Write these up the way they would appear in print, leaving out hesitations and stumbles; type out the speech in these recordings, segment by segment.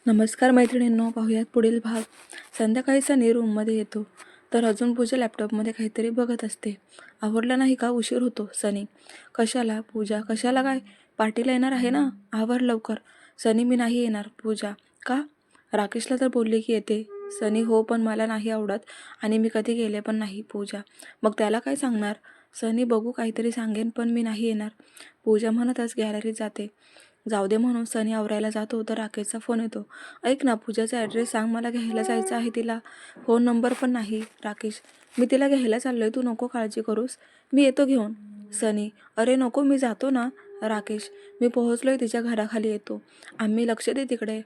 नमस्कार मैत्रिणींनो, पाहूयात पुढील भाग. संध्याकाळी सनी रूममध्ये येतो तर अजून पूजा लॅपटॉपमध्ये काहीतरी बघत असते. आवरलं नाही का? उशीर होतो. सनी: कशाला पूजा? कशाला काय? पार्टीला येणार आहे ना? आवर लवकर. सनी: मी नाही येणार. पूजा: का? राकेशला तर बोलले की येते. सनी: हो, पण मला नाही आवडत आणि मी कधी गेले पण नाही. पूजा: मग त्याला काय सांगणार? सनी: बघू, काहीतरी सांगेन, पण मी नाही येणार. पूजा म्हणतच गॅलरीत जाते. जाऊ दे म्हणून सनी आवरायला जातो तर राकेशचा फोन येतो. ऐक ना, पूजाचा ॲड्रेस सांग, मला घ्यायला जायचं आहे तिला. फोन नंबर पण नाही. राकेश: मी तिला घ्यायला चाललोय, तू नको काळजी करूस, मी येतो घेऊन. सनी: अरे नको, मी जातो ना. राकेश: मी पोहोचलोय, तिच्या घराखाली येतो, आम्ही लक्ष दे तिकडे.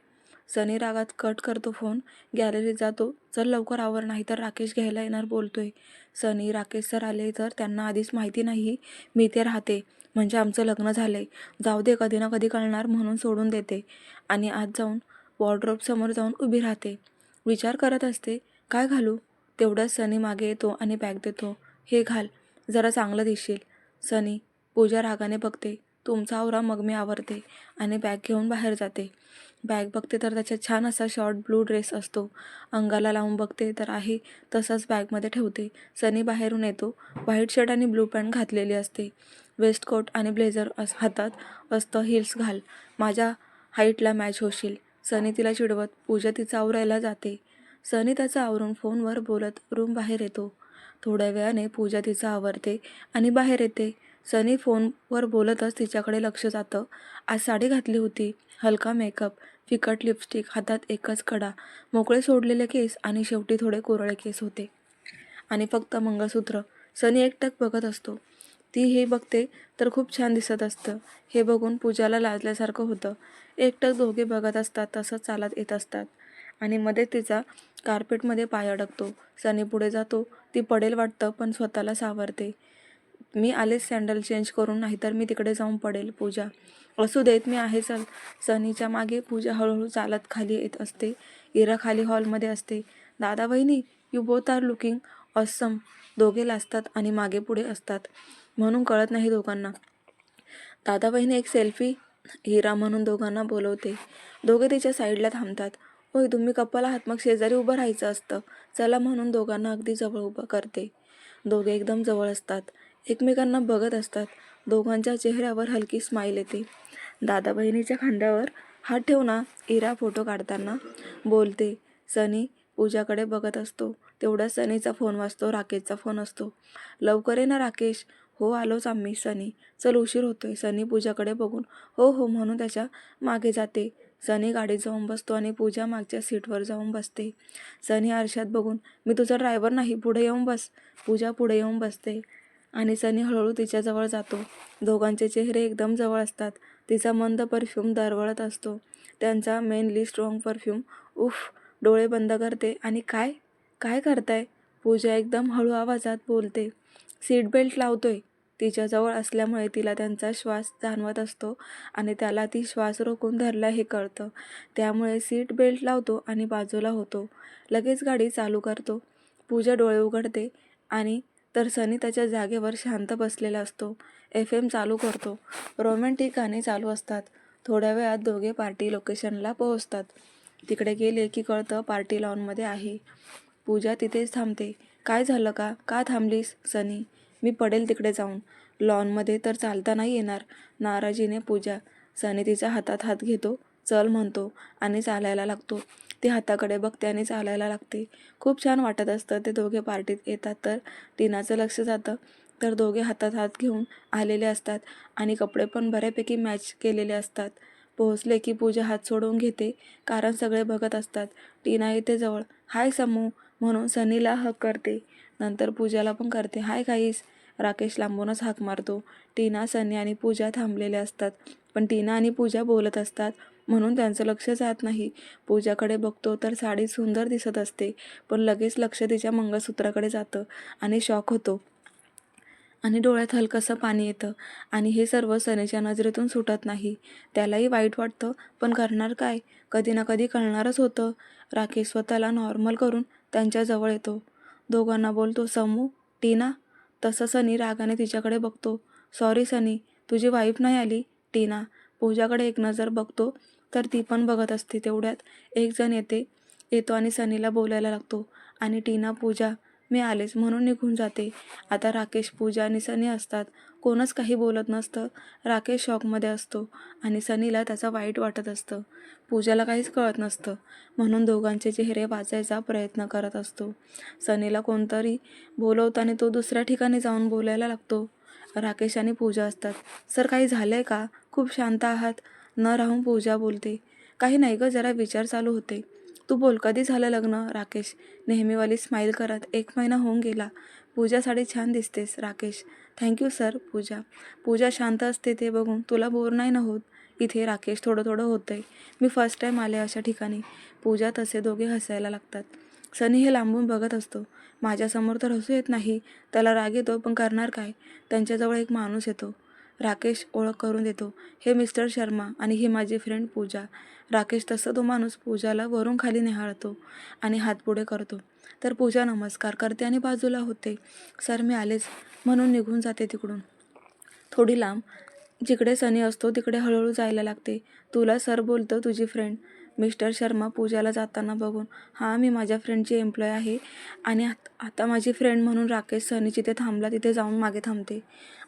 सनी रागात कट करतो फोन. गॅलरीत जातो. चल लवकर आवर, नाही तर राकेश घ्यायला येणार बोलतोय. सनी: राकेश सर आले तर त्यांना आधीच माहिती नाही मी इथे राहते, म्हणजे आमचं लग्न झालंय. जाऊ दे, कधी ना कधी कळणार म्हणून सोडून देते आणि आत जाऊन वॉर्डरोब समोर जाऊन उभी राहते. विचार करत असते, काय घालू? तेवढ्यात सनी मागे येतो आणि बॅग देतो. हे घाल, जरा चांगलं दिसशील. सनी: पूजा रागाने बघते. तुमचा आवरा, मग मी आवरते, आणि बॅग घेऊन बाहेर जाते. बॅग बघते तर त्याच्यात छान असा शॉर्ट ब्लू ड्रेस असतो. अंगाला लावून बघते तर आहे तसाच बॅगमध्ये ठेवते. सनी बाहेरून येतो. व्हाईट शर्ट आणि ब्लू पॅन्ट घातलेली असते. वेस्टकोट आणि ब्लेझर हातात असतं. हिल्स घाल, माझ्या हाईटला मॅच होशील. सनी तिला चिडवत पूजा तिचं आवरायला जाते. सनी त्याचं आवरून फोनवर बोलत रूम बाहेर येतो. थोड्या वेळाने पूजा तिचं आवरते आणि बाहेर येते. सनी फोनवर बोलतच तिच्याकडे लक्ष जातं. आज साडी घातली होती, हलका मेकअप, फिकट लिपस्टिक, हातात एकच कडा, मोकळे सोडलेले केस आणि शेवटी थोडे कोरळे केस होते आणि फक्त मंगळसूत्र. सनी एकटक बघत असतो. ती हे बघते तर खूप छान दिसत असतं. हे बघून पूजाला लाजल्यासारखं होतं. एकटक दोघे बघत असतात तसंच चालत येत असतात आणि मध्ये तिचा कार्पेटमध्ये पाय अडकतो. सनी पुढे जातो. ती पडेल वाटतं पण स्वतःला सावरते. मी आलेच सँडल चेंज करून, नाहीतर मी तिकडे जाऊन पडेल. पूजा: असू देत, मी आहे, चल. सनीच्या मागे पूजा हळूहळू चालत खाली येत असते. इरा खाली हॉलमध्ये असते. दादा वहिनी, you both are looking awesome. दोघे लाजतात आणि मागे पुढे असतात म्हणून कळत नाही दोघांना. दादा वहिनी, एक सेल्फी. हिरा म्हणून दोघांना बोलवते. दोघे तिच्या साईडला थांबतात. ओय, तुम्ही कपल आहात, मग शेजारी उभं राहायचं असतं. चला म्हणून दोघांना अगदी जवळ उभं करते. दोघे एकदम जवळ असतात. एकमेकांना बघत असतात. दोघांच्या चेहऱ्यावर हलकी स्माईल येते. दादा बहिणीच्या खांद्यावर हात ठेव ना, इरा फोटो काढताना बोलते. सनी पूजाकडे बघत असतो. तेवढ्यात सनीचा फोन वाजतो. राकेशचा फोन असतो. लवकर ये ना राकेश. हो, आलोच आम्ही. सनी: चल, उशीर होतोय. सनी पूजाकडे बघून हो हो म्हणून त्याच्या मागे जाते. सनी गाडीत जाऊन बसतो आणि पूजा मागच्या सीटवर जाऊन बसते. सनी आरशात बघून: मी तुझा ड्रायव्हर नाही, पुढे येऊन बस. पूजा पुढे येऊन बसते आणि सनी हळूहळू तिच्याजवळ जातो. दोघांचे चेहरे एकदम जवळ असतात. तिचा मंद परफ्यूम दरवळत असतो. त्यांचा मेनली स्ट्रॉंग परफ्यूम. उफ. डोळे बंद करते आणि काय काय करताय? पूजा एकदम हळू आवाजात बोलते. सीट बेल्ट लावतोय. तिच्याजवळ असल्यामुळे तिला त्यांचा श्वास जाणवत असतो आणि त्याला ती श्वास रोखून धरला हे कळतं. त्यामुळे सीट बेल्ट लावतो आणि बाजूला होतो. लगेच गाडी चालू करतो. पूजा डोळे उघडते आणि तर सनी त्याच्या जागेवर शांत बसलेला असतो. FM चालू करतो. रोमॅन्टिक गाणी चालू असतात. थोड्या वेळात दोघे पार्टी लोकेशनला पोहोचतात. तिकडे गेले की कळतं पार्टी लॉनमध्ये आहे. पूजा तिथेच थांबते. काय झालं का? का थांबलीस? सनी: मी पडेल तिकडे जाऊन. लॉनमध्ये तर चालता नाही येणार. नाराजीने पूजा. सनी तिच्या हातात हात घेतो. चल म्हणतो आणि चालायला लागतो. ती हाताकडे बघते आणि चालायला लागते. खूप छान वाटत असतं. ते दोघे पार्टीत येतात तर टीनाचं लक्ष जातं. तर दोघे हातात हात घेऊन आलेले असतात आणि कपडे पण बऱ्यापैकी मॅच केलेले असतात. पोहोचले की पूजा हात सोडवून घेते, कारण सगळे बघत असतात. टीना येते जवळ. हाय समू म्हणून सनीला हक करते. नंतर पूजाला पण करते. Hi guys. राकेश लांबूनच हाक मारतो. टीना, सनी आणि पूजा थांबलेले असतात. पण टीना आणि पूजा बोलत असतात म्हणून त्यांचं लक्ष जात नाही. पूजाकडे बघतो तर साडी सुंदर दिसत असते, पण लगेच लक्ष तिच्या मंगळसूत्राकडे जातं आणि शॉक होतो आणि डोळ्यात हलकंसं पाणी येतं आणि हे सर्व सनीच्या नजरेतून सुटत नाही. त्यालाही वाईट वाटतं, पण करणार काय? कधी ना कधी कळणारच होतं. राकेश स्वतःला नॉर्मल करून त्यांच्याजवळ येतो. दोघांना बोलतो, समू, टीना. तसं सनी रागाने तिच्याकडे बघतो. सॉरी सनी, तुझी वाईफ नाही आली. टीना पूजाकडे एक नजर बघतो तर ती पण बघत असते. तेवढ्यात एक जण येतो आणि सनीला बोलायला लागतो आणि टीना, पूजा मी आलेच म्हणून निघून जाते. आता राकेश, पूजा आणि सनी असतात. कोणच काही बोलत नसतं. राकेश शॉकमध्ये असतो आणि सनीला त्याचं वाईट वाटत असतं. पूजाला काहीच कळत नसतं म्हणून दोघांचे चेहरे वाचायचा प्रयत्न करत असतो. सनीला कोणतरी बोलवताना तो दुसऱ्या ठिकाणी जाऊन बोलायला लागतो. राकेश आणि पूजा असतात. सर, काही झालंय का? खूप शांत आहात. न राहून पूजा बोलते. काही नाही ग, जरा विचार चालू होते. तू बोल, कधी झालं लग्न? राकेश नेहमीवाली स्माईल करत. 1 महिना होऊन गेला. पूजा, साडी छान दिसतेस. Rakesh thank you sir. पूजा शांत असते ते बघून तुला बोर नाही ना होत इथे? राकेश थोडं थोडं होतंय. मी फर्स्ट टाईम आले अशा ठिकाणी. पूजा तसे दोघे हसायला लागतात. सनी हे लांबून बघत असतो. माझ्यासमोर तर हसू येत नाही. त्याला राग येतो, पण करणार काय? त्यांच्याजवळ एक माणूस येतो. राकेश ओळख करून देतो. हे मिस्टर शर्मा आणि ही माझी फ्रेंड पूजा. राकेश तसं तो माणूस पूजाला वरून खाली निहाळतो आणि हात पुढे करतो. तर पूजा नमस्कार करते आणि बाजूला होते. सर, मी आलेच म्हणून निघून जाते तिकडून. थोडी लांब जिकडे सनी असतो तिकडे हळूहळू जायला लागते. तुला सर बोलतं, तुझी फ्रेंड. मिस्टर शर्मा पूजाला जाताना बघून, हां, मी माझ्या फ्रेंडची एम्प्लॉय आहे आणि आता माझी फ्रेंड म्हणून राकेश सनी जिथे थांबला तिथे जाऊन मागे थांबते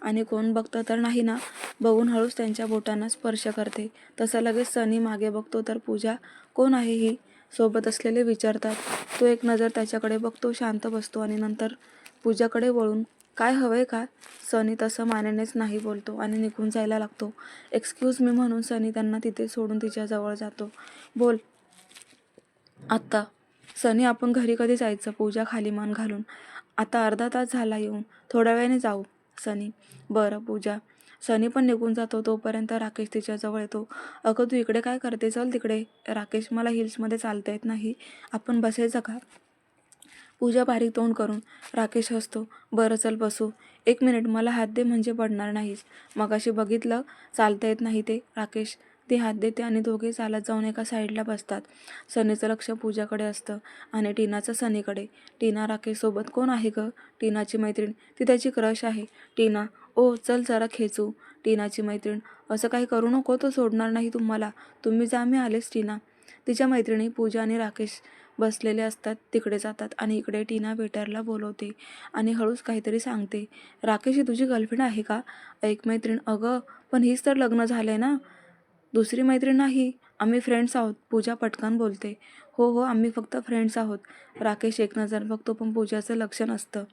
आणि कोण बघतं तर नाही ना बघून हळूच त्यांच्या बोटांना स्पर्श करते. तसं लगेच सनी मागे बघतो तर पूजा, कोण आहे ही? सोबत असलेले विचारतात. तो एक नजर त्याच्याकडे बघतो, शांत बसतो आणि नंतर पूजाकडे वळून, काय हवंय का? सनी तसं मानेनेच नाही बोलतो आणि निघून जायला लागतो. एक्सक्यूज मी म्हणून सनी त्यांना तिथे सोडून तिच्याजवळ जातो. बोल आत्ता. सनी, आपण घरी कधी जायचं? पूजा खाली मान घालून, आता अर्धा तास झाला येऊन, थोड्या वेळाने जाऊ. सनी, बरं. पूजा. सनी पण निघून जातो. तोपर्यंत राकेश तिच्याजवळ येतो. अगं, तू इकडे काय करते? चल तिकडे. राकेश, मला हिल्समध्ये चालता येत नाही, आपण बसायचं का? पूजा बारीक तोंड करून. राकेश हसतो. बरं चल बसू. 1 मिनिट, मला हात दे म्हणजे पडणार नाहीस. मगाशी बघितलं चालता येत नाही ते. राकेश ती हात देते आणि दोघे चालत जाऊन एका साईडला बसतात. सनीचं लक्ष पूजाकडे असतं आणि टीनाचं सनीकडे. टीना राकेशसोबत, कोण आहे गं? टीनाची मैत्रीण. ती त्याची क्रश आहे. टीना, ओ चल जरा खेचू. टीनाची मैत्रीण, असं काही करू नको, तो सोडणार नाही तुम्हाला. तुम्ही जा, मी आलेच. टीना. तिच्या मैत्रिणी पूजा आणि राकेश बसलेले असतात तिकडे जातात आणि इकडे टीना वेटरला बोलवते आणि हळूच काहीतरी सांगते. राकेश, ही तुझी गर्लफ्रेंड आहे का? एक मैत्रीण, अगं पण हीच तर लग्न झालंय ना. दुसरी मैत्रीण नाही, आम्ही फ्रेंड्स आहोत. पूजा पटकन बोलते. हो हो, आम्ही फक्त फ्रेंड्स आहोत. राकेश एक नजर बघतो पण पूजाचं लक्ष नसतं.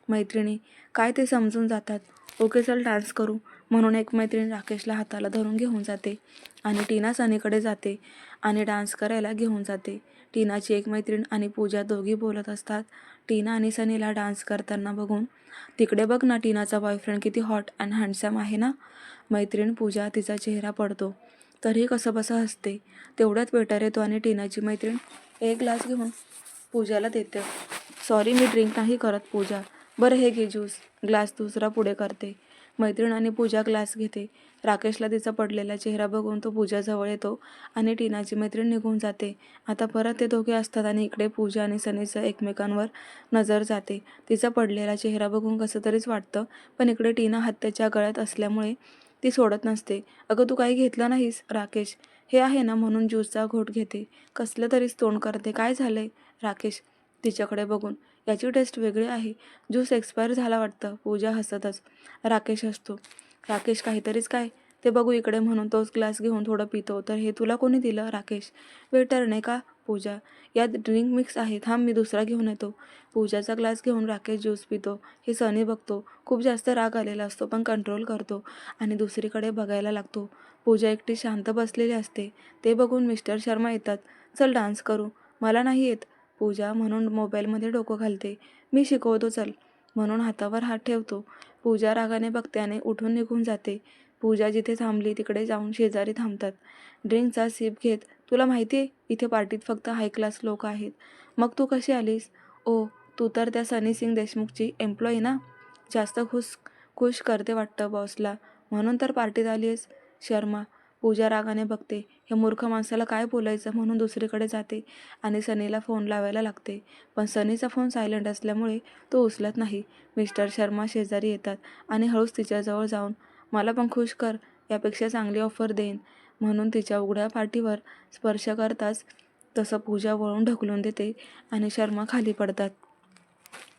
मैत्रिणी काय ते समजून जातात. ओके चल डान्स करू म्हणून एक मैत्रीण राकेशला हाताला धरून घेऊन जाते आणि टीना सनीकडे जाते आणि डान्स करायला घेऊन जाते. टीनाची एक मैत्रीण आणि पूजा दोघी बोलत असतात. टीना आणि सनीला डान्स करताना बघून, तिकडे बघ ना, टीनाचा बॉयफ्रेंड किती हॉट अँड हँडसम आहे ना. मैत्रीण पूजा तिचा चेहरा पडतो तरीही कसं बसं हसते. तेवढ्यात वेटर येतो आणि टीनाची मैत्रीण एक ग्लास घेऊन पूजाला देते. सॉरी, मी ड्रिंक नाही करत. पूजा, बरं हे घे ज्यूस. ग्लास दुसरा पुढे करते. मैत्रीण आणि पूजा ग्लास घेते. राकेशला तिचा पडलेला चेहरा बघून तो पूजाजवळ येतो आणि टीनाची मैत्रीण निघून जाते. आता परत ते दोघे असतात आणि इकडे पूजा आणि सनीचं एकमेकांवर नजर जाते. तिचा पडलेला चेहरा बघून कसं तरीच वाटतं, पण इकडे टीना हत्याच्या गळ्यात असल्यामुळे ती सोडत नसते. अगं, तू काही घेतलं नाहीस? राकेश, हे आहे ना म्हणून ज्यूसचा घोट घेते. कसलं तरीच तोंड करते. काय झालंय? राकेश तिच्याकडे बघून, याची टेस्ट वेगळी आहे. ज्यूस एक्सपायर झाला वाटतं. पूजा हसतच. राकेश हसतो. राकेश, काहीतरीच काय ते बघू इकडे म्हणून तोच ग्लास घेऊन थोडं पितो. तर हे तुला कोणी दिलं? राकेश, वेटरने. का? पूजा, यात ड्रिंक मिक्स आहे, थांब मी दुसरा घेऊन येतो. पूजाचा ग्लास घेऊन राकेश ज्यूस पितो. हे सनी बघतो. खूप जास्त राग आलेला असतो पण कंट्रोल करतो आणि दुसरीकडे बघायला लागतो. पूजा एकटी शांत बसलेली असते. ते बघून मिस्टर शर्मा येतात. चल डान्स करू. मला नाही येत. पूजा म्हणून मोबाईलमध्ये डोकं घालते. मी शिकवतो चल म्हणून हातावर हात ठेवतो. पूजा रागाने बघते आणि उठून निघून जाते. पूजा जिथे थांबली तिकडे जाऊन शेजारी थांबतात. ड्रिंकचा सिप घेत, तुला माहिती आहे इथे पार्टीत फक्त हाय क्लास लोक आहेत. मग तू कशी आलीस? ओ, तू तर त्या सनी सिंग देशमुखची एम्प्लॉई ना. जास्त खुश करते वाटतं बॉसला म्हणून तर पार्टीत आली आहेस. शर्मा. पूजा रागाने बघते. हे मूर्ख माणसाला काय बोलायचं म्हणून दुसरीकडे जाते आणि सनीला फोन लावायला लागते. पण सनीचा फोन सायलेंट असल्यामुळे तो उचलत नाही. मिस्टर शर्मा शेजारी येतात आणि हळूच तिच्याजवळ जाऊन, मला पण खुश कर, यापेक्षा चांगली ऑफर देईन. म्हणून तिच्या उघड्या पाठीवर स्पर्श करताच तसं पूजा वळून ढकलून देते आणि शर्मा खाली पडतात.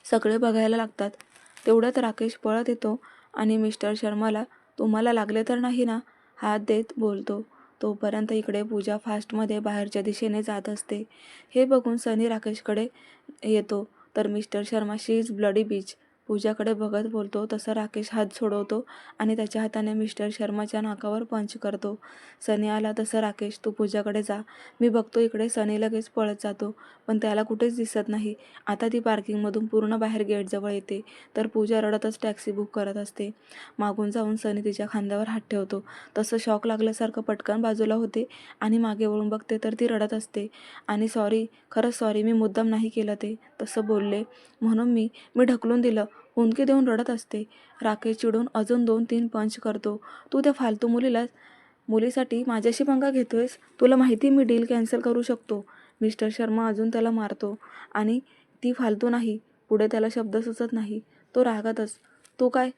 सगळे बघायला लागतात. तेवढ्यात राकेश पळत येतो आणि मिस्टर शर्माला तुम्हाला लागले तर नाही ना हात देत बोलतो. तोपर्यंत इकडे पूजा फास्टमध्ये बाहेरच्या दिशेने जात असते. हे बघून सनी राकेशकडे येतो तर mister Sharma she is bloody bitch पूजाकडे बघत बोलतो. तसं राकेश हात सोडवतो आणि त्याच्या हाताने मिस्टर शर्माच्या नाकावर पंच करतो. सनी आला तसं राकेश तू पूजाकडे जा. मी बघतो इकडे सनी लगेच पळत जातो पण त्याला कुठेच दिसत नाही. आता ती पार्किंगमधून पूर्ण बाहेर गेटजवळ येते तर पूजा रडतच टॅक्सी बुक करत असते. मागून जाऊन सनी तिच्या खांद्यावर हात ठेवतो. तसं शॉक लागल्यासारखं पटकन बाजूला होते आणि मागे वळून बघते तर ती रडत असते आणि सॉरी, खरंच सॉरी, मी मुद्दाम नाही केलं ते. तसं बोलले म्हणून मी ढकलून दिलं. हुंदकी देऊन रडत असते. राकेश चिडून अजून 2-3 पंच करतो. तू त्या फालतू मुलीसाठी माझ्याशी पंगा घेतोयस? तुला माहिती मी डील कॅन्सल करू शकतो. मिस्टर शर्मा अजून त्याला मारतो आणि ती फालतू नाही. पुढे त्याला शब्द सुचत नाही. तो रागातच तू काय?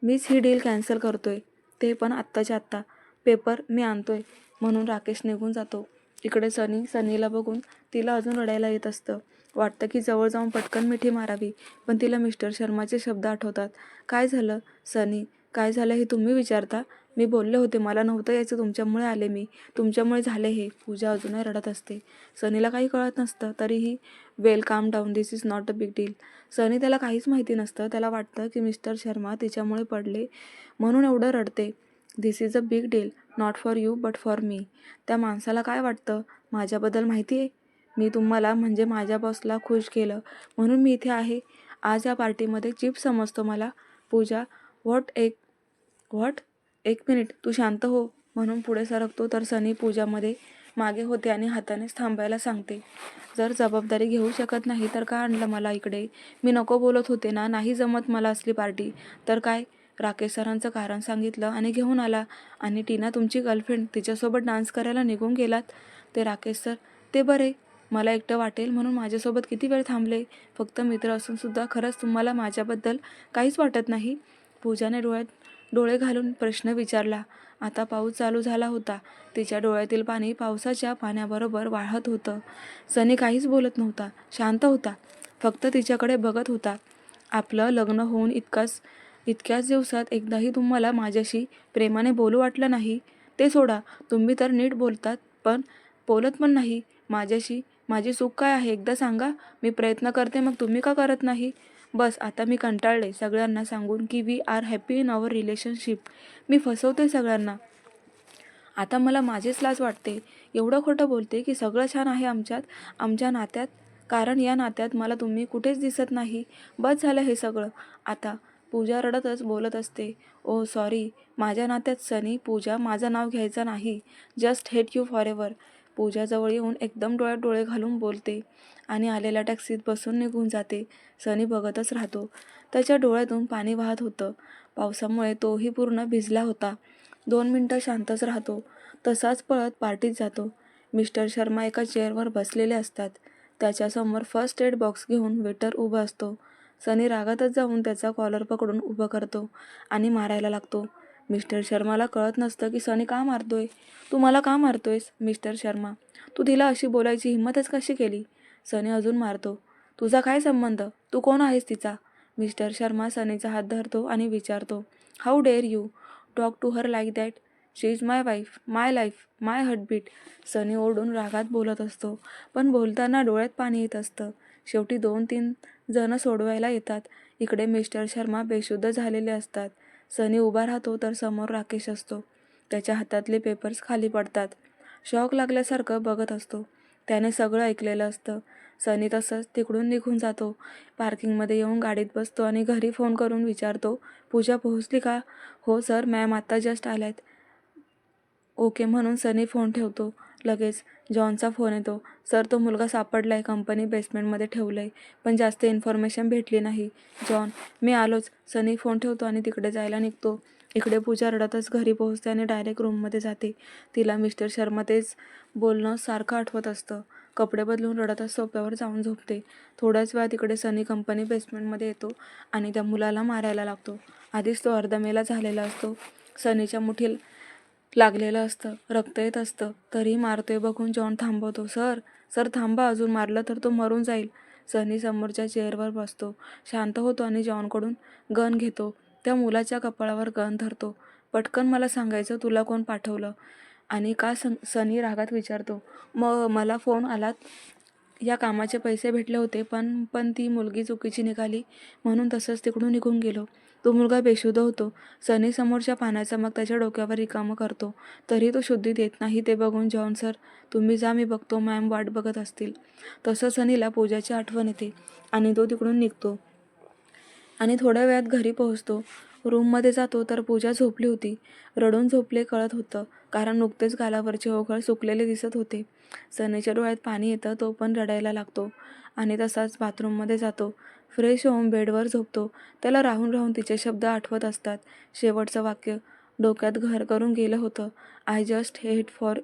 मीच ही डील कॅन्सल करतोय. ते पण आत्ताच्या आत्ता. पेपर मी आणतोय. म्हणून राकेश निघून जातो. इकडे सनीला बघून तिला अजून रडायला येत असतं. वाटतं की जवळ जाऊन पटकन मिठी मारावी पण तिला मिस्टर शर्माचे शब्द आठवतात. काय झालं सनी? काय झालं हे तुम्ही विचारता? मी बोलले होते मला नव्हतं यायचं, तुमच्यामुळे आले मी. तुमच्यामुळे झाले हे. पूजा अजूनही रडत असते. सनीला काही कळत नसतं तरीही well calm down, this is not a big deal. Sunny त्याला काहीच माहिती नसतं. त्याला वाटतं की मिस्टर शर्मा तिच्यामुळे पडले म्हणून एवढं रडते. This is a big deal not for you but for me. त्या माणसाला काय वाटतं माझ्याबद्दल माहिती आहे? मी तुम्हाला म्हणजे माझ्या बॉसला खुश केलं म्हणून मी इथे आहे. आज या पार्टीमध्ये चीप समजतो मला. पूजा व्हॉट एक मिनिट, तू शांत हो. म्हणून पुढे सरकतो तर सनी पूजामध्ये मागे होते आणि हातानेच थांबायला सांगते. जर जबाबदारी घेऊ शकत नाही तर का आणलं मला इकडे? मी नको बोलत होते ना, नाही जमत मला असली पार्टी. तर काय? राकेश सरांचं कारण सांगितलं आणि घेऊन आला. आणि टीना तुमची गर्लफ्रेंड, तिच्यासोबत डान्स करायला निघून गेलात. ते राकेश सर, ते बरे. मला एकटं वाटेल म्हणून माझ्यासोबत किती वेळ थांबले. फक्त मित्र असून सुद्धा खरंच तुम्हाला माझ्याबद्दल काहीच वाटत नाही? पूजाने डोळ्यात डोळे घालून प्रश्न विचारला. आता पाऊस चालू झाला होता. तिच्या डोळ्यातील पाणी पावसाच्या पाण्याबरोबर वाहत होतं. सनी काहीच बोलत नव्हता. शांत होता. फक्त तिच्याकडे बघत होता. आपलं लग्न होऊन इतक्याच दिवसात एकदाही तुम्हाला माझ्याशी प्रेमाने बोलू वाटलं नाही? ते सोडा, तुम्ही तर नीट बोलत पण नाही माझ्याशी. माझी चूक काय आहे एकदा सांगा. मी प्रयत्न करते मग तुम्ही का करत नाही? बस आता मी कंटाळले सगळ्यांना सांगून की we are happy in our relationship. मी फसवते सगळ्यांना. आता मला माझीच लाज वाटते. एवढं खोटं बोलते की सगळं छान आहे आमच्या नात्यात. कारण या नात्यात मला तुम्ही कुठेच दिसत नाही. बस झालं हे सगळं आता. पूजा रडतच बोलत असते. ओ सॉरी, माझ्या नात्यात सनी, पूजा माझं नाव घ्यायचं नाही. Just hate you forever. पूजाजवळ येऊन एकदम डोळ्यात डोळे घालून बोलते आणि आलेल्या टॅक्सीत बसून निघून जाते. सनी बघतच राहतो. त्याच्या डोळ्यातून पाणी वाहत होतं. पावसामुळे तोही पूर्ण भिजला होता. 2 मिनिटं शांतच राहतो. तसाच पळत पार्टीत जातो. मिस्टर शर्मा एका चेअरवर बसलेले असतात. त्याच्यासमोर फर्स्ट एड बॉक्स घेऊन वेटर उभा असतो. सनी रागातच जाऊन त्याचा कॉलर पकडून उभं करतो आणि मारायला लागतो. मिस्टर शर्माला कळत नसतं की सनी का मारतोय. तू मला का मारतोयस मिस्टर शर्मा? तू तिला अशी बोलायची हिंमतच कशी केली? सनी अजून मारतो. तुझा काय संबंध? तू कोण आहेस तिचा? मिस्टर शर्मा सनीचा हात धरतो आणि विचारतो. How dare you talk to her like that? She is my wife, my life, my heartbeat. Sunny ओरडून रागात बोलत असतो पण बोलताना डोळ्यात पाणी येत असतं. शेवटी 2-3 जण सोडवायला येतात. इकडे मिस्टर शर्मा बेशुद्ध झालेले असतात. सनी उभा राहतो तर समोर राकेश असतो. त्याच्या हातातले पेपर्स खाली पडतात. शॉक लागल्यासारखं बघत असतो. त्याने सगळं ऐकलेलं असतं. सनी तसंच तिकडून निघून जातो. पार्किंगमध्ये येऊन गाडीत बसतो आणि घरी फोन करून विचारतो, पूजा पोहोचली का? हो सर, मॅम आत्ता जस्ट आल्यात. ओके म्हणून सनी फोन ठेवतो. लगेच जॉनचा फोन येतो. सर, तो मुलगा सापडलाय, कंपनी बेसमेंटमध्ये ठेवलंय, पण जास्त इन्फॉर्मेशन भेटली नाही. जॉन, मी आलोच. सनी फोन ठेवतो आणि तिकडे जायला निघतो. इकडे पूजा रडतच घरी पोहोचते आणि डायरेक्ट रूममध्ये जाते. तिला मिस्टर शर्मा तेच बोलणं सारखं आठवत असतं. कपडे बदलून रडतच सोफ्यावर जाऊन झोपते. थोड्याच वेळात तिकडे सनी कंपनी बेसमेंटमध्ये येतो आणि त्या मुलाला मारायला लागतो. आधीच तो अर्धमेला झालेला असतो. सनीच्या लागलेलं असतं, रक्त येत असतं, तरीही मारतोय बघून जॉन थांबवतो. सर, सर थांबा, अजून मारलं तर तो मरून जाईल. सनी समोरच्या चेअरवर बसतो, शांत होतो आणि जॉनकडून गन घेतो. त्या मुलाच्या कपाळावर गन धरतो. पटकन मला सांगायचं तुला कोण पाठवलं आणि का? सनी रागात विचारतो. मला फोन आलात, या कामाचे पैसे भेटले होते, पण ती मुलगी चुकीची निघाली म्हणून तसंच तिकडून निघून गेलो. तो मुलगा बेशुद्ध होतो. सनी समोरच्या पाण्याचा मग त्याच्या डोक्यावर रिकामं करतो, तरी तो शुद्धी देत नाही. ते बघून जॉन, सर तुम्ही जा, मी बघतो, मॅम वाट बघत असतील. तसं सनीला पूजाची आठवण येते आणि तो तिकडून निघतो आणि थोड्या वेळात घरी पोहोचतो. रूममध्ये जातो तर पूजा झोपली होती. रडून झोपले कळत होतं, कारण नुकतेच गालावरचे ओघळ सुकलेले दिसत होते. सनीच्या डोळ्यात पाणी येतं, तो पण रडायला लागतो आणि तसाच बाथरूममध्ये जातो. फ्रेश होऊन बेडवर झोपतो. त्याला राहून राहून तिचे शब्द आठवत असतात. शेवटचं वाक्य डोक्यात घर करून गेलं होतं, I just hate for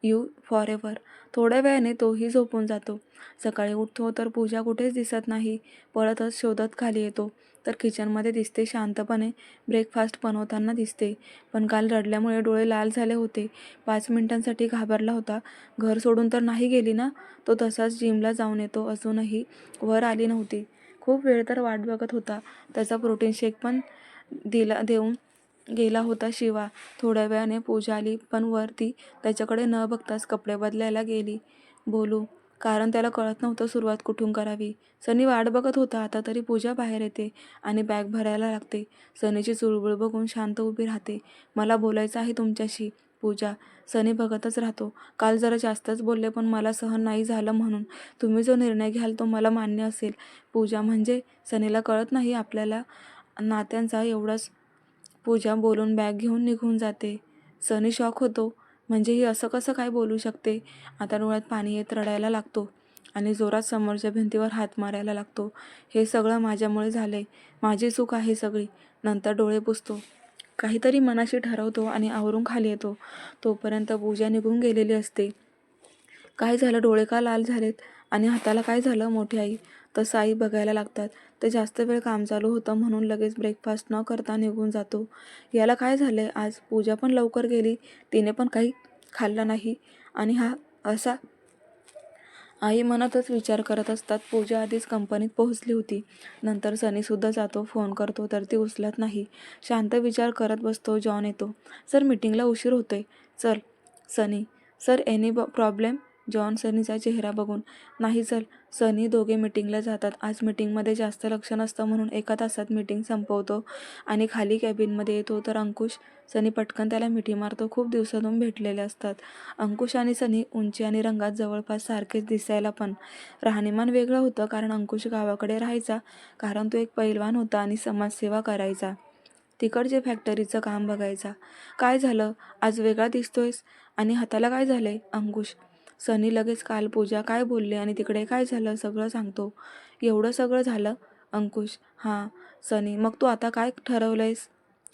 you for ever. थोड्या वेळाने तोही झोपून जातो. सकाळी उठतो तर पूजा कुठेच दिसत नाही. पळतच शोधत खाली येतो तर किचनमध्ये दिसते, शांतपणे ब्रेकफास्ट बनवताना दिसते. पण काल रडल्यामुळे डोळे लाल झाले होते. 5 मिनिटांसाठी घाबरला होता. घर सोडून तर नाही गेली ना? तो तसाच जिमला जाऊन येतो. अजूनही वर आली नव्हती. खूप वेळ तर वाट बघत होता. त्याचा प्रोटीन शेक पण देऊन गेला होता शिवा. थोड्या वेळाने पूजा आली, पण वर ती त्याच्याकडे न बघताच कपडे बदलायला गेली. बोलू, कारण त्याला कळत नव्हतं सुरुवात कुठून करावी. सनी वाट बघत होता. आता तरी पूजा बाहेर येते आणि बॅग भरायला लागते. सनीची चुळबुळ बघून शांत उभी राहते. मला बोलायचं आहे तुमच्याशी. पूजा. सनी बघतच राहतो. काल जरा जास्तच बोलले, पण मला सहन नाही झालं म्हणून. तुम्ही जो निर्णय घ्याल तो मला मान्य असेल. पूजा. म्हणजे? सनीला कळत नाही आपल्याला नात्यांचा एवढाच. पूजा बोलून बॅग घेऊन निघून जाते. सनी शॉक होतो. म्हणजे ही असं कसं काय बोलू शकते? आता डोळ्यात पाणी येत रडायला लागतो आणि जोरात समोरच्या भिंतीवर हात मारायला लागतो. हे सगळं माझ्यामुळे झालंय, माझी चूक आहे सगळी. नंतर डोळे पुसतो, काहीतरी मनाशी ठरवतो आणि आवरून खाली येतो. तोपर्यंत पूजा निघून गेलेली असते. काय झालं? डोळे का लाल झालेत आणि हाताला काय झालं? मोठी आई. तसं आई बघायला लागतात. ते जास्त वेळ काम चालू होतं म्हणून लगेच ब्रेकफास्ट न करता निघून जातो. याला काय झालंय आज? पूजा पण लवकर गेली, तिने पण काही खाल्लं नाही आणि हा असा? आई मनातच विचार करत असतात. पूजा आधीच कंपनीत पोहोचली होती. नंतर सनीसुद्धा जातो. फोन करतो तर ती उचलत नाही. शांत विचार करत बसतो. जॉन येतो. सर, मीटिंगला उशीर होतोय. चल. Sunny. Sir, any problem? John सनीचा चेहरा बघून. नाही, चल. सनी. दोघे मीटिंगला जातात. आज मीटिंगमध्ये जास्त लक्ष नसतं म्हणून 1 तासात मीटिंग संपवतो आणि खाली कॅबिनमध्ये येतो तर अंकुश. सनी पटकन त्याला मिठी मारतो. खूप दिवसातून भेटलेले असतात. अंकुश आणि सनी उंची आणि रंगात जवळपास सारखेच दिसायला, पण राहणीमान वेगळं होतं, कारण अंकुश गावाकडे राहायचा, कारण तो एक पैलवान होता आणि समाजसेवा करायचा. तिकडचे फॅक्टरीचं काम बघायचा. काय झालं? आज वेगळा दिसतोयस आणि हाताला काय झालंय? अंकुश. सनी लगेच काल पूजा काय बोलली आणि तिकडे काय झालं सगळं सांगतो. एवढं सगळं झालं? अंकुश. हां. सनी. मग तू आता काय ठरवलंयस?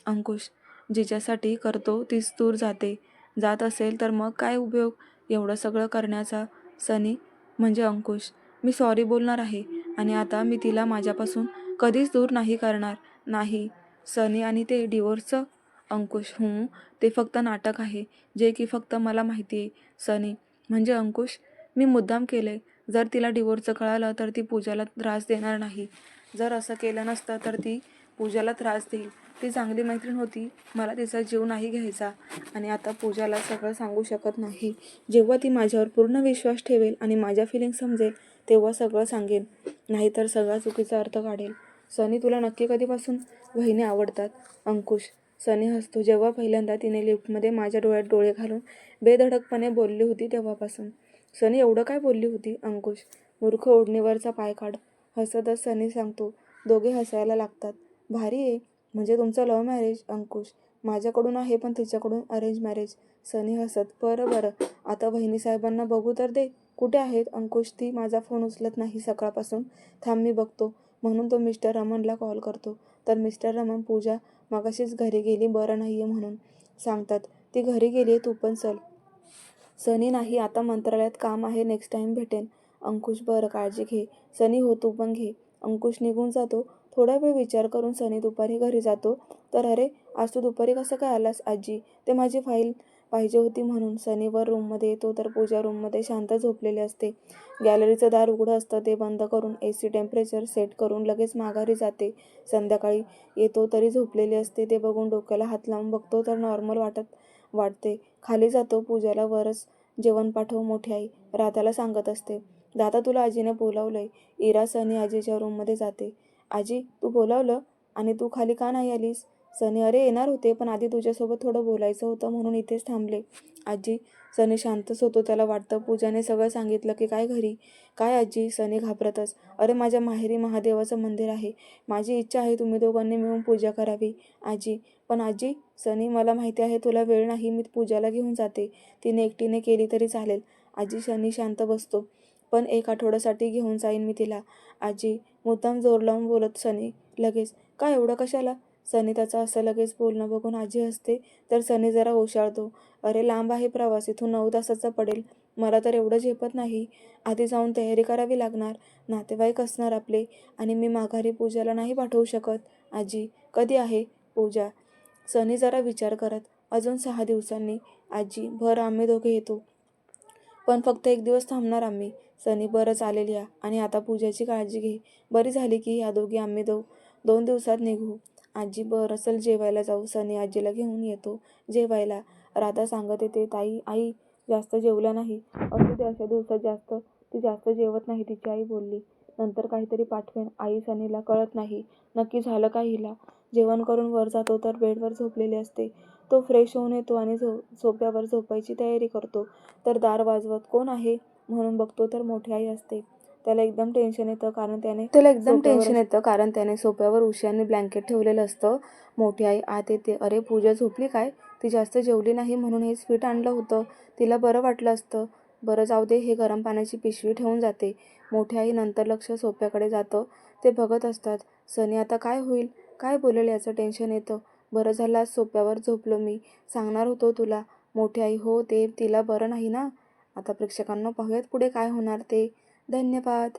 अंकुश. जिच्यासाठी करतो तीच दूर जाते. जात असेल तर मग काय उपयोग एवढं सगळं करण्याचा? सनी. म्हणजे अंकुश. मी सॉरी बोलणार आहे आणि आता मी तिला माझ्यापासून कधीच दूर नाही करणार. नाही. सनी. आणि ते डिवोर्सचं? अंकुश. ते फक्त नाटक आहे, जे की फक्त मला माहिती आहे. सनी. म्हणजे अंकुश, मी मुद्दाम केलंय. जर तिला डिवोर्सचं कळालं तर ती पूजाला त्रास देणार नाही. जर असं केलं नसतं तर ती पूजाला त्रास देईल. ती चांगली मैत्रीण होती, मला तिचा जीव नाही घ्यायचा आणि आता पूजाला सगळं सांगू शकत नाही. जेव्हा ती माझ्यावर पूर्ण विश्वास ठेवेल आणि माझ्या फिलिंग समजेल तेव्हा सगळं सांगेन, नाहीतर सगळा चुकीचा अर्थ काढेल. सनी. तुला नक्की कधीपासून वहिनी आवडतात? अंकुश. सनी हसतो. जेव्हा पहिल्यांदा तिने लिफ्टमध्ये माझ्या डोळ्यात डोळे घालून बेधडकपणे बोलली होती तेव्हापासून. सनी. एवढं काय बोलली होती? अंकुश. मूर्ख, ओढणीवरचा पाय काढ. हसतच सनी सांगतो. दोघे हसायला लागतात. भारी आहे. म्हणजे तुमचं लव्ह मॅरेज? अंकुश. माझ्याकडून आहे, पण तिच्याकडून अरेंज मॅरेज. सनी हसत. बरं, आता वहिनीसाहेबांना बघू तर दे. कुठे आहेत? अंकुश. ती माझा फोन उचलत नाही सकाळपासून. थांब, मी बघतो. म्हणून तो मिस्टर रमणला कॉल करतो. तर मिस्टर रमण, पूजा मगाशीच घरी गेली, बरं नाहीये म्हणून सांगतात. ती घरी गेलीये, तू पण चल. सनी. नाही, आता मंत्रालयात काम आहे, नेक्स्ट टाइम भेटेन. अंकुश. बरं, काळजी घे. सनी. हो, तू पण घे. अंकुश निघून जातो. थोडा वेळ विचार करून सनी दुपारी घरी जातो. तर अरे, आज तू दुपारी कसं काय आलास? आजी. ते माझी फाईल पाहिजे होती म्हणून. सनी वर रूममध्ये येतो तर पूजा रूममध्ये शांत झोपलेली असते. गॅलरीचं दार उघडं असतं ते बंद करून AC टेम्परेचर सेट करून लगेच माघारी जाते. संध्याकाळी येतो तरी झोपलेली असते. ते बघून डोक्याला हात लावून बघतो तर नॉर्मल वाटते. खाली जातो. पूजाला वरच जेवण पाठव मोठी आई राधाला सांगत असते. दादा तुला आजीने बोलावलंय. इरा सनी आजीच्या रूममध्ये जाते. आजी तू बोलावलं आणि तू खाली का नाही आलीस? सनी अरे येणार होते पण आधी तुझ्यासोबत थोडं बोलायचं होतं म्हणून इथेच थांबले. आजी सनी शांतच होतो. त्याला वाटतं पूजाने सगळं सांगितलं की काय घरी. काय आजी? सनी घाबरतच. अरे माझ्या माहेरी महादेवाचं मंदिर आहे. माझी इच्छा आहे तुम्ही दोघांनी मिळून पूजा करावी. आजी पण आजी सनी मला माहिती आहे तुला वेळ नाही. मी पूजाला घेऊन जाते. तिने एकटीने केली तरी चालेल. आजी सनी शांत बसतो. पण 1 आठवड्यासाठी घेऊन जाईन मी तिला. आजी मुद्दाम जोर लावून बोलत सनी लगेच. का एवढं कशाला? सनी त्याचं असं लगेच बोलणं बघून आजी हसते तर सनी जरा ओशाळतो. अरे लांब आहे प्रवास. इथून 9 तासाचा पडेल. मला तर एवढं झेपत नाही. आधी जाऊन तयारी करावी लागणार. नातेवाईक असणार आपले आणि मी माघारी पूजाला नाही पाठवू शकत. आजी कधी आहे पूजा? सनी जरा विचार करत. अजून 6 दिवसांनी. आजी बरं आम्ही दोघे येतो. पण फक्त 1 दिवस थांबणार आम्ही. सनी बरं चालेल या आणि आता पूजाची काळजी घे. बरी झाली की या दोघी आम्ही 2 दिवसात निघू. आजी बरं चल जेवायला जाऊ. सनी आजीला घेऊन येतो जेवायला. राधा सांगत येते ताई आई जास्त जेवल्या नाही. असू दे अशा दिवसात ती जास्त जेवत नाही तिची आई बोलली. नंतर काहीतरी पाठवेन. आई सनीला कळत नाही नक्की झालं काय हिला. जेवण करून वर जातो तर बेडवर झोपलेली असते. तो फ्रेश होऊन येतो आणि सोफ्यावर झोपायची तयारी करतो तर दार वाजवत कोण आहे म्हणून बघतो तर मोठी आई असते. त्याला एकदम टेन्शन येतं कारण त्याने सोफ्यावर उशी ब्लँकेट ठेवलेलं असतं. मोठी आई आत येते. अरे पूजा झोपली काय? ती जास्त जेवली नाही म्हणून हे स्वीट आणलं होतं. तिला बरं वाटलं असतं. बरं जाऊ दे. हे गरम पाण्याची पिशवी ठेवून जाते. मोठी आई नंतर लक्ष सोफ्याकडे जातं. ते बघत असतात. सनी आता काय होईल? काय बोलेल याचं टेन्शन येतं. बरं झालं आज सोफ्यावर झोपलो मी. सांगणार होतो तुला. मोठी आई हो ते तिला बरं नाही ना. आता प्रेक्षकांना पाहूयात पुढे काय होणार ते. धन्यवाद.